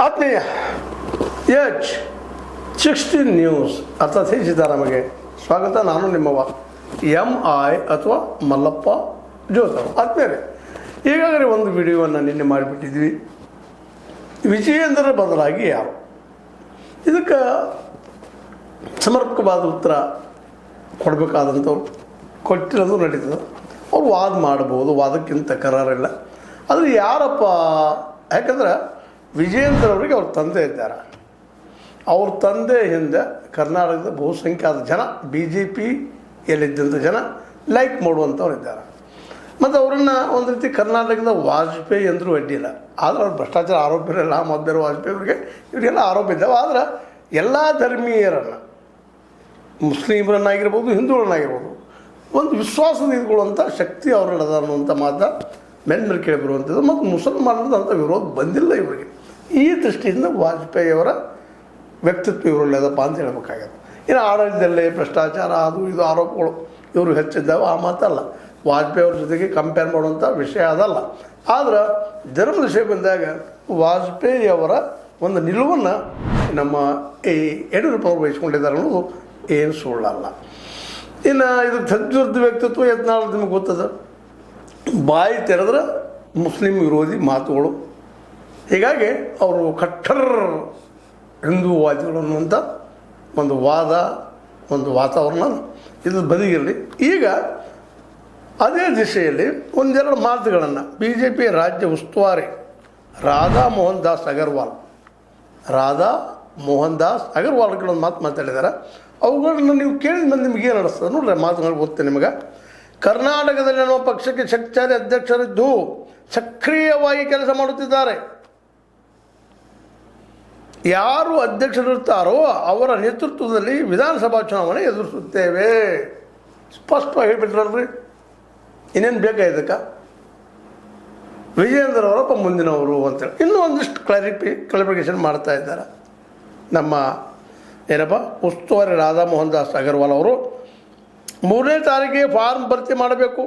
ಆತ್ಮೀಯ H 16 news ಅತಿಥಿ ಸಿದ್ದರಾಮಗೆ ಸ್ವಾಗತ. ನಾನು ನಿಮ್ಮವ MI ಅಥವಾ ಮಲ್ಲಪ್ಪ ಜೋತವ್. ಆತ್ಮೀಯರೇ, ಈಗಾಗಲೇ ಒಂದು ವಿಡಿಯೋವನ್ನು ನಿನ್ನೆ ಮಾಡಿಬಿಟ್ಟಿದ್ವಿ. ವಿಜಯೇಂದ್ರ ಬದಲಾಗಿ ಯಾರು? ಇದಕ್ಕೆ ಸಮರ್ಪಕವಾದ ಉತ್ತರ ಕೊಡಬೇಕಾದಂಥವ್ರು ಕೊಟ್ಟಿರೋದು ನಡೀತದೆ. ಅವ್ರು ವಾದ ಮಾಡ್ಬೋದು, ವಾದಕ್ಕಿಂತ ಕರಾರಿಲ್ಲ. ಆದರೆ ಯಾರಪ್ಪ? ಯಾಕಂದ್ರೆ ವಿಜಯೇಂದ್ರ ಅವರಿಗೆ ಅವ್ರ ತಂದೆ ಇದ್ದಾರೆ. ಅವ್ರ ತಂದೆ ಹಿಂದೆ ಕರ್ನಾಟಕದ ಬಹುಸಂಖ್ಯಾತ ಜನ BJPಯಲ್ಲಿದ್ದಂಥ ಜನ ಲೈಕ್ ಮಾಡುವಂಥವ್ರು ಇದ್ದಾರೆ. ಮತ್ತು ಅವರನ್ನು ಒಂದು ರೀತಿ ಕರ್ನಾಟಕದ ವಾಜಪೇಯಿ ಅಂದರೂ ಅಡ್ಡಿಲ್ಲ. ಆದರೆ ಅವ್ರು ಭ್ರಷ್ಟಾಚಾರ ಆರೋಪಿರಲ್ಲ. ಮೊದಲು ವಾಜಪೇಯಿ ಅವರಿಗೆ ಇವರಿಗೆಲ್ಲ ಆರೋಪ ಇದ್ದಾವೆ. ಆದರೆ ಎಲ್ಲ ಧರ್ಮೀಯರನ್ನು, ಮುಸ್ಲಿಮರನ್ನಾಗಿರ್ಬೋದು, ಹಿಂದೂಗಳನ್ನಾಗಿರ್ಬೋದು, ಒಂದು ವಿಶ್ವಾಸದ ಇದ್ಕೊಳ್ಳುವಂಥ ಶಕ್ತಿ ಅವರಲ್ಲದ ಅನ್ನುವಂಥ ಮಾತು ಮೇಲೆ ಕೇಳಿ ಬರುವಂಥದ್ದು. ಮತ್ತು ಮುಸಲ್ಮಾನರದಂಥ ವಿರೋಧ ಬಂದಿಲ್ಲ ಇವರಿಗೆ. ಈ ದೃಷ್ಟಿಯಿಂದ ವಾಜಪೇಯಿಯವರ ವ್ಯಕ್ತಿತ್ವ ಇವರಲ್ಲದಪ್ಪ ಅಂತ ಹೇಳ್ಬೇಕಾಗ್ಯದ. ಇನ್ನು ಆಡಳಿತದಲ್ಲೇ ಭ್ರಷ್ಟಾಚಾರ ಅದು ಇದು ಆರೋಪಗಳು ಇವರು ಹೆಚ್ಚಿದ್ದಾವೆ, ಆ ಮಾತಲ್ಲ. ವಾಜಪೇಯಿ ಅವ್ರ ಜೊತೆಗೆ ಕಂಪೇರ್ ಮಾಡುವಂಥ ವಿಷಯ ಅದಲ್ಲ. ಆದ್ರೆ ಧರ್ಮದ ವಿಷಯ ಬಂದಾಗ ವಾಜಪೇಯಿಯವರ ಒಂದು ನಿಲುವನ್ನು ನಮ್ಮ ಈ ಯಡಿಯೂರಪ್ಪನವರು ವಹಿಸ್ಕೊಂಡಿದ್ದಾರೆ ಅನ್ನೋದು ಏನು ಸುಳ್ಳಲ್ಲ. ಇನ್ನು ಇದು ತದ್ವಿರುದ್ಧ ವ್ಯಕ್ತಿತ್ವ ಯತ್ನಾಳ್ ನಿಮಗೆ ಗೊತ್ತದ. ಬಾಯಿ ತೆರೆದ್ರೆ ಮುಸ್ಲಿಂ ವಿರೋಧಿ ಮಾತುಗಳು. ಹೀಗಾಗಿ ಅವರು ಕಟ್ಟರ್ ಹಿಂದೂವಾದಿಗಳು ಅನ್ನುವಂಥ ಒಂದು ವಾದ, ಒಂದು ವಾತಾವರಣ ಇದು ಬದಿಗಿರಲಿ. ಈಗ ಅದೇ ದಿಶೆಯಲ್ಲಿ ಒಂದೆರಡು ಮಾತುಗಳನ್ನು BJP ರಾಜ್ಯ ಉಸ್ತುವಾರಿ ರಾಧಾ ಮೋಹನ್ ದಾಸ್ ಅಗರ್ವಾಲ್ಗಳೊಂದು ಮಾತು ಮಾತಾಡಿದ್ದಾರೆ. ಅವುಗಳನ್ನ ನೀವು ಕೇಳಿದ ಮೇಲೆ ನಿಮ್ಗೆ ಏನು ಅನ್ನಿಸ್ತದೆ ನೋಡ್ರಿ. ಮಾತುಗಳು ಗೊತ್ತೇ ನಿಮಗೆ. ಕರ್ನಾಟಕದಲ್ಲಿ ನಮ್ಮ ಪಕ್ಷಕ್ಕೆ ಶಕ್ತಿಶಾಲಿ ಅಧ್ಯಕ್ಷರಿದ್ದು ಸಕ್ರಿಯವಾಗಿ ಕೆಲಸ ಮಾಡುತ್ತಿದ್ದಾರೆ. ಯಾರು ಅಧ್ಯಕ್ಷರಿರ್ತಾರೋ ಅವರ ನೇತೃತ್ವದಲ್ಲಿ ವಿಧಾನಸಭಾ ಚುನಾವಣೆ ಎದುರಿಸುತ್ತೇವೆ. ಸ್ಪಷ್ಟವಾಗಿ ಹೇಳಿಬಿಟ್ರಲ್ರಿ. ಇನ್ನೇನು ಬೇಕಾಯ್ದಕ್ಕ? ವಿಜಯೇಂದ್ರ ಅವರಪ್ಪ ಮುಂದಿನವರು ಅಂತೇಳಿ ಇನ್ನೂ ಒಂದಿಷ್ಟು ಕ್ಲಾರಿಫಿಕೇಷನ್ ಮಾಡ್ತಾ ಇದ್ದಾರೆ. ನಮ್ಮ ಏನಪ್ಪ ಉಸ್ತುವಾರಿ ರಾಧಾ ಮೋಹನ್ ದಾಸ್ ಅಗರ್ವಾಲ್ ಅವರು 3ನೇ ತಾರೀಕಿಗೆ ಫಾರ್ಮ್ ಭರ್ತಿ ಮಾಡಬೇಕು,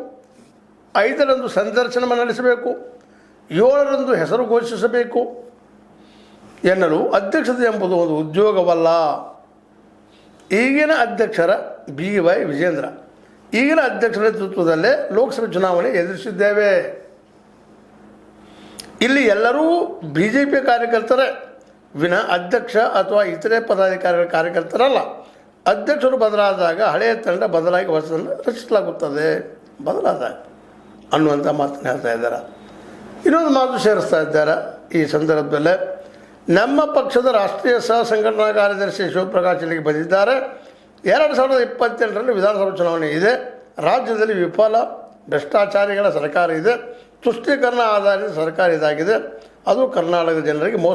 5ರಂದು ಸಂದರ್ಶನ ನಡೆಸಬೇಕು, 7ರಂದು ಹೆಸರು ಘೋಷಿಸಬೇಕು ಎನ್ನಲು ಅಧ್ಯಕ್ಷತೆ ಎಂಬುದು ಒಂದು ಉದ್ಯೋಗವಲ್ಲ. ಈಗಿನ ಅಧ್ಯಕ್ಷರ BY ವಿಜೇಂದ್ರ ಈಗಿನ ಅಧ್ಯಕ್ಷರ ನೇತೃತ್ವದಲ್ಲೇ ಲೋಕಸಭೆ ಚುನಾವಣೆ ಎದುರಿಸಿದ್ದೇವೆ. ಇಲ್ಲಿ ಎಲ್ಲರೂ BJP ಕಾರ್ಯಕರ್ತರೇ ವಿನ ಅಧ್ಯಕ್ಷ ಅಥವಾ ಇತರೆ ಪದಾಧಿಕಾರಿಗಳ ಕಾರ್ಯಕರ್ತರಲ್ಲ. ಅಧ್ಯಕ್ಷರು ಬದಲಾದಾಗ ಹಳೆಯ ತಂಡ ಬದಲಾಗಿ ಹೊಸದನ್ನು ರಚಿಸಲಾಗುತ್ತದೆ ಬದಲಾದಾಗ ಅನ್ನುವಂಥ ಮಾತನ್ನು ಹೇಳ್ತಾ ಇದ್ದಾರೆ. ಇನ್ನೊಂದು ಮಾತು ಸೇರಿಸ್ತಾ ಇದ್ದಾರೆ ಈ ಸಂದರ್ಭದಲ್ಲೇ. ನಮ್ಮ ಪಕ್ಷದ ರಾಷ್ಟ್ರೀಯ ಸಹ ಸಂಘಟನಾ ಕಾರ್ಯದರ್ಶಿ ಶಿವಪ್ರಕಾಶ್ ಇಲ್ಲಿಗೆ ಬಂದಿದ್ದಾರೆ. 2028ರಲ್ಲಿ ವಿಧಾನಸಭಾ ಚುನಾವಣೆ ಇದೆ. ರಾಜ್ಯದಲ್ಲಿ ವಿಫಲ ಭ್ರಷ್ಟಾಚಾರಿಗಳ ಸರ್ಕಾರ ಇದೆ. ತುಷ್ಟೀಕರಣ ಆಧಾರಿತ ಸರ್ಕಾರ ಇದಾಗಿದೆ. ಅದು ಕರ್ನಾಟಕದ ಜನರಿಗೆ ಮೋಸ